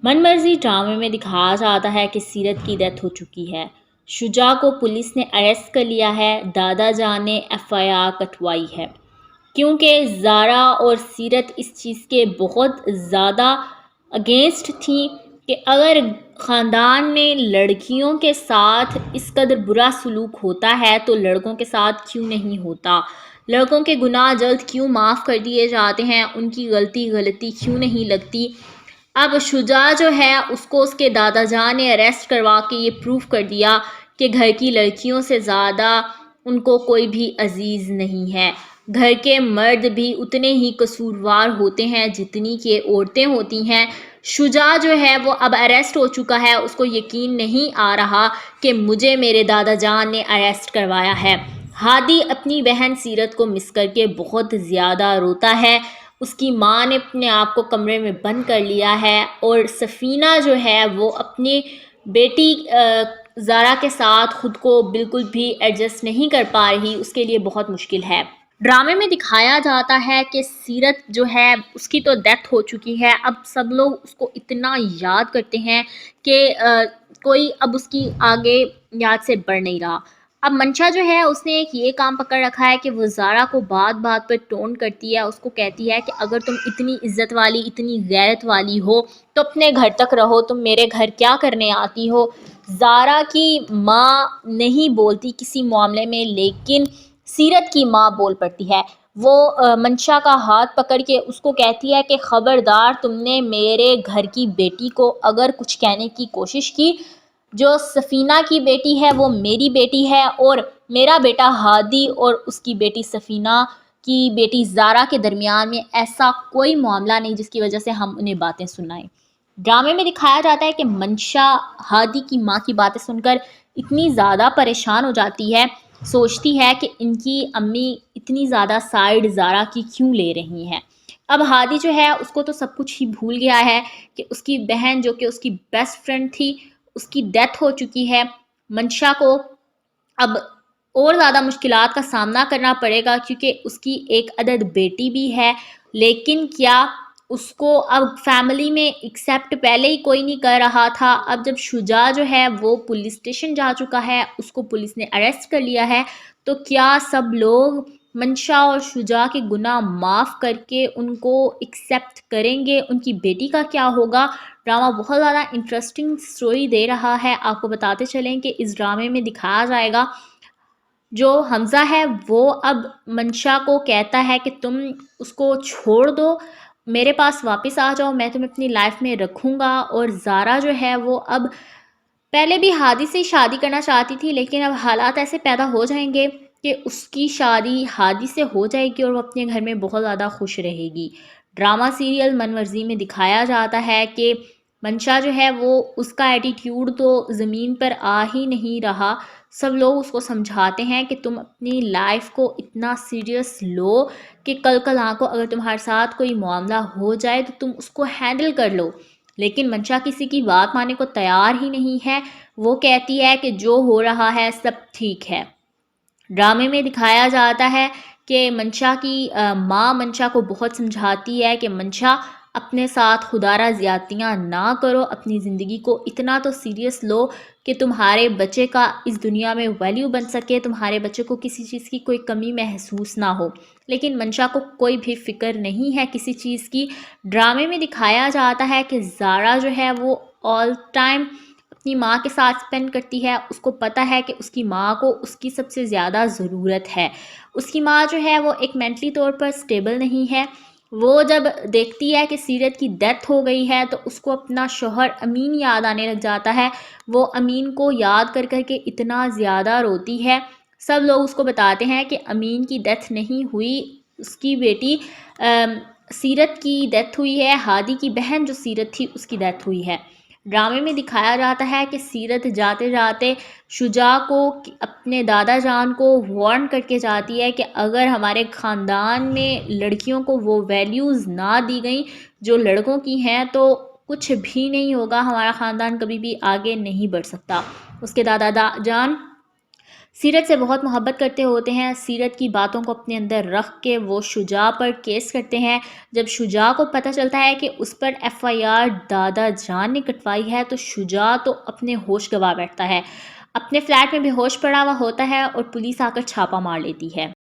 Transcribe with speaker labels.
Speaker 1: من مرضی ڈرامے میں دکھایا جاتا ہے کہ سیرت کی ڈیتھ ہو چکی ہے۔ شجاع کو پولیس نے اریسٹ کر لیا ہے۔ دادا جان نے FIR کٹوائی ہے کیونکہ زارا اور سیرت اس چیز کے بہت زیادہ اگینسٹ تھیں کہ اگر خاندان میں لڑکیوں کے ساتھ اس قدر برا سلوک ہوتا ہے تو لڑکوں کے ساتھ کیوں نہیں ہوتا، لڑکوں کے گناہ جلد کیوں معاف کر دیے جاتے ہیں، ان کی غلطی کیوں نہیں لگتی۔ اب شجاع جو ہے اس کو اس کے دادا جان نے اریسٹ کروا کے یہ پروف کر دیا کہ گھر کی لڑکیوں سے زیادہ ان کو کوئی بھی عزیز نہیں ہے، گھر کے مرد بھی اتنے ہی قصوروار ہوتے ہیں جتنی کہ عورتیں ہوتی ہیں۔ شجاع جو ہے وہ اب اریسٹ ہو چکا ہے، اس کو یقین نہیں آ رہا کہ مجھے میرے دادا جان نے اریسٹ کروایا ہے۔ ہادی اپنی بہن سیرت کو مس کر کے بہت زیادہ روتا ہے۔ اس کی ماں نے اپنے آپ کو کمرے میں بند کر لیا ہے اور سفینہ جو ہے وہ اپنی بیٹی زارا کے ساتھ خود کو بالکل بھی ایڈجسٹ نہیں کر پا رہی، اس کے لیے بہت مشکل ہے۔ ڈرامے میں دکھایا جاتا ہے کہ سیرت جو ہے اس کی تو ڈیتھ ہو چکی ہے، اب سب لوگ اس کو اتنا یاد کرتے ہیں کہ کوئی اب اس کی آگے یاد سے بڑھ نہیں رہا۔ اب منشا جو ہے اس نے ایک یہ کام پکڑ رکھا ہے کہ وہ زارا کو بات بات پر ٹون کرتی ہے، اس کو کہتی ہے کہ اگر تم اتنی عزت والی اتنی غیرت والی ہو تو اپنے گھر تک رہو، تم میرے گھر کیا کرنے آتی ہو۔ زارا کی ماں نہیں بولتی کسی معاملے میں، لیکن سیرت کی ماں بول پڑتی ہے۔ وہ منشا کا ہاتھ پکڑ کے اس کو کہتی ہے کہ خبردار تم نے میرے گھر کی بیٹی کو اگر کچھ کہنے کی کوشش کی، جو سفینہ کی بیٹی ہے وہ میری بیٹی ہے اور میرا بیٹا ہادی اور اس کی بیٹی سفینہ کی بیٹی زارا کے درمیان میں ایسا کوئی معاملہ نہیں جس کی وجہ سے ہم انہیں باتیں سنائیں۔ ڈرامے میں دکھایا جاتا ہے کہ منشا ہادی کی ماں کی باتیں سن کر اتنی زیادہ پریشان ہو جاتی ہے، سوچتی ہے کہ ان کی امی اتنی زیادہ سائیڈ زارا کی کیوں لے رہی ہیں۔ اب ہادی جو ہے اس کو تو سب کچھ ہی بھول گیا ہے کہ اس کی بہن جو کہ اس کی بیسٹ فرینڈ تھی اس کی ڈیتھ ہو چکی ہے۔ منشا کو اب اور زیادہ مشکلات کا سامنا کرنا پڑے گا کیونکہ اس کی ایک عدد بیٹی بھی ہے، لیکن کیا اس کو اب فیملی میں ایکسیپٹ پہلے ہی کوئی نہیں کر رہا تھا، اب جب شجاع جو ہے وہ پولیس اسٹیشن جا چکا ہے، اس کو پولیس نے اریسٹ کر لیا ہے، تو کیا سب لوگ منشا اور شجاع کے گناہ معاف کر کے ان کو ایکسیپٹ کریں گے؟ ان کی بیٹی کا کیا ہوگا؟ ڈرامہ بہت زیادہ انٹرسٹنگ سٹوری دے رہا ہے۔ آپ کو بتاتے چلیں کہ اس ڈرامے میں دکھایا جائے گا جو حمزہ ہے وہ اب منشا کو کہتا ہے کہ تم اس کو چھوڑ دو، میرے پاس واپس آ جاؤ، میں تمہیں اپنی لائف میں رکھوں گا۔ اور زارا جو ہے وہ اب پہلے بھی ہادی سے شادی کرنا چاہتی تھی، لیکن اب حالات ایسے پیدا ہو جائیں گے کہ اس کی شادی ہادی سے ہو جائے گی اور وہ اپنے گھر میں بہت زیادہ خوش رہے گی۔ ڈرامہ سیریل من مرضی میں دکھایا جاتا ہے کہ منشا جو ہے وہ اس کا ایٹیٹیوڈ تو زمین پر آ ہی نہیں رہا، سب لوگ اس کو سمجھاتے ہیں کہ تم اپنی لائف کو اتنا سیریس لو کہ کل کو اگر تمہارے ساتھ کوئی معاملہ ہو جائے تو تم اس کو ہینڈل کر لو، لیکن منشا کسی کی بات ماننے کو تیار ہی نہیں ہے، وہ کہتی ہے کہ جو ہو رہا ہے سب ٹھیک ہے۔ ڈرامے میں دکھایا جاتا ہے کہ منشا کی ماں منشا کو بہت سمجھاتی ہے کہ منشا اپنے ساتھ خدارہ زیادتیاں نہ کرو، اپنی زندگی کو اتنا تو سیریس لو کہ تمہارے بچے کا اس دنیا میں ویلیو بن سکے، تمہارے بچے کو کسی چیز کی کوئی کمی محسوس نہ ہو، لیکن منشا کو کوئی بھی فکر نہیں ہے کسی چیز کی۔ ڈرامے میں دکھایا جاتا ہے کہ زارا جو ہے وہ آل ٹائم اپنی ماں کے ساتھ اسپینڈ کرتی ہے، اس کو پتہ ہے کہ اس کی ماں کو اس کی سب سے زیادہ ضرورت ہے۔ اس کی ماں جو ہے وہ ایک مینٹلی طور پر سٹیبل نہیں ہے، وہ جب دیکھتی ہے کہ سیرت کی ڈیتھ ہو گئی ہے تو اس کو اپنا شوہر امین یاد آنے لگ جاتا ہے، وہ امین کو یاد کر کر کے اتنا زیادہ روتی ہے۔ سب لوگ اس کو بتاتے ہیں کہ امین کی ڈیتھ نہیں ہوئی، اس کی بیٹی سیرت کی ڈیتھ ہوئی ہے، ہادی کی بہن جو سیرت تھی اس کی ڈیتھ ہوئی ہے۔ ڈرامے میں دکھایا جاتا ہے کہ سیرت جاتے جاتے شجاع کو اپنے دادا جان کو وارن کر کے جاتی ہے کہ اگر ہمارے خاندان میں لڑکیوں کو وہ ویلیوز نہ دی گئیں جو لڑکوں کی ہیں تو کچھ بھی نہیں ہوگا، ہمارا خاندان کبھی بھی آگے نہیں بڑھ سکتا۔ اس کے دادا جان سیرت سے بہت محبت کرتے ہوتے ہیں۔ سیرت کی باتوں کو اپنے اندر رکھ کے وہ شجاع پر کیس کرتے ہیں۔ جب شجاع کو پتہ چلتا ہے کہ اس پر FIR دادا جان نے کٹوائی ہے تو شجاع تو اپنے ہوش گنوا بیٹھتا ہے، اپنے فلیٹ میں بے ہوش پڑا ہوا ہوتا ہے اور پولیس آ کر چھاپہ مار لیتی ہے۔